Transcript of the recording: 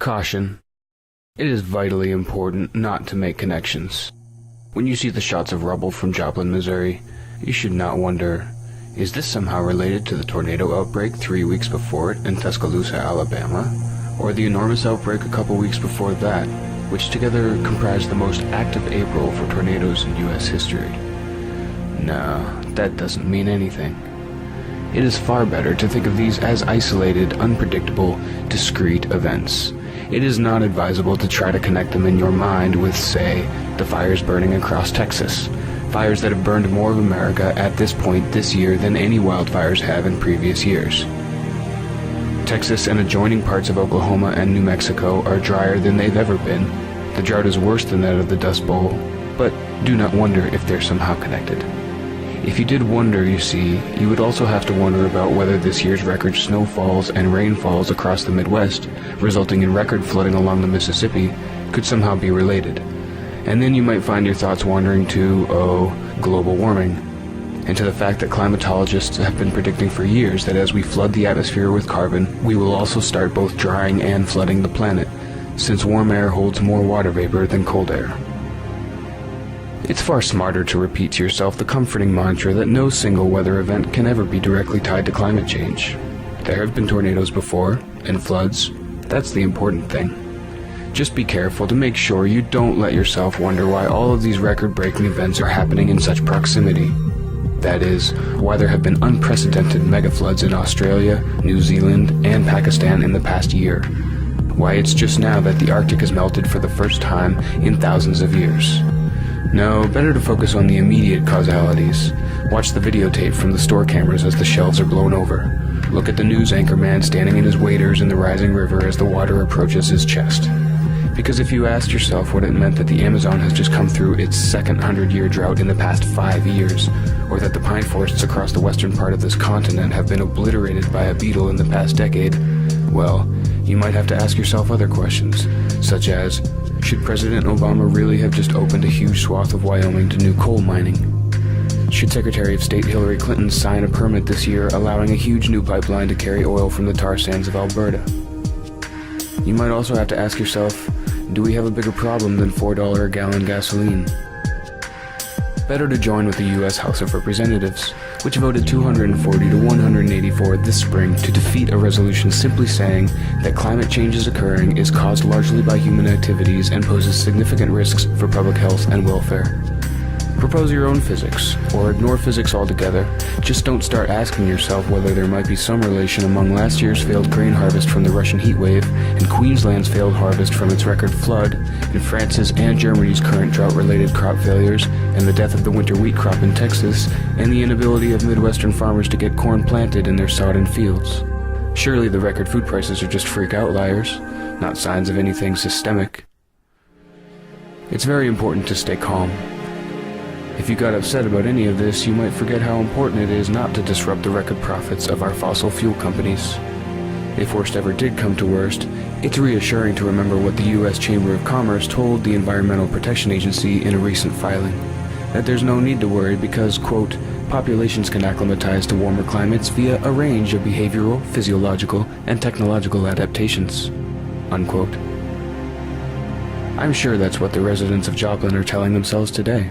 Caution. It is vitally important not to make connections. When you see the shots of rubble from Joplin, Missouri, you should not wonder, is this somehow related to the tornado outbreak 3 weeks before it in Tuscaloosa, Alabama? Or the enormous outbreak a couple weeks before that, which together comprised the most active April for tornadoes in U.S. history? No, that doesn't mean anything. It is far better to think of these as isolated, unpredictable, discrete events. It is not advisable to try to connect them in your mind with, say, the fires burning across Texas, fires that have burned more of America at this point this year than any wildfires have in previous years. Texas and adjoining parts of Oklahoma and New Mexico are drier than they've ever been. The drought is worse than that of the Dust Bowl, but do not wonder if they're somehow connected. If you did wonder, you see, you would also have to wonder about whether this year's record snowfalls and rainfalls across the Midwest, resulting in record flooding along the Mississippi, could somehow be related. And then you might find your thoughts wandering to, global warming, and to the fact that climatologists have been predicting for years that as we flood the atmosphere with carbon, we will also start both drying and flooding the planet, since warm air holds more water vapor than cold air. It's far smarter to repeat to yourself the comforting mantra that no single weather event can ever be directly tied to climate change. There have been tornadoes before, and floods. That's the important thing. Just be careful to make sure you don't let yourself wonder why all of these record-breaking events are happening in such proximity. That is, why there have been unprecedented megafloods in Australia, New Zealand, and Pakistan in the past year. Why it's just now that the Arctic has melted for the first time in thousands of years. No, better to focus on the immediate causalities. Watch the videotape from the store cameras as the shelves are blown over. Look at the news anchor man standing in his waders in the rising river as the water approaches his chest. Because if you asked yourself what it meant that the Amazon has just come through its second 100-year drought in the past 5 years, or that the pine forests across the western part of this continent have been obliterated by a beetle in the past decade, well, you might have to ask yourself other questions, such as, should President Obama really have just opened a huge swath of Wyoming to new coal mining? Should Secretary of State Hillary Clinton sign a permit this year allowing a huge new pipeline to carry oil from the tar sands of Alberta? You might also have to ask yourself, do we have a bigger problem than $4 a gallon gasoline? Better to join with the U.S. House of Representatives, which voted 240 to 184 this spring to defeat a resolution simply saying that climate change is occurring is caused largely by human activities and poses significant risks for public health and welfare. Propose your own physics, or ignore physics altogether. Just don't start asking yourself whether there might be some relation among last year's failed grain harvest from the Russian heatwave, and Queensland's failed harvest from its record flood, and France's and Germany's current drought-related crop failures, and the death of the winter wheat crop in Texas, and the inability of Midwestern farmers to get corn planted in their sodden fields. Surely the record food prices are just freak outliers, not signs of anything systemic. It's very important to stay calm. If you got upset about any of this, you might forget how important it is not to disrupt the record profits of our fossil fuel companies. If worst ever did come to worst, it's reassuring to remember what the U.S. Chamber of Commerce told the Environmental Protection Agency in a recent filing, that there's no need to worry because, quote, populations can acclimatize to warmer climates via a range of behavioral, physiological, and technological adaptations, unquote. I'm sure that's what the residents of Joplin are telling themselves today.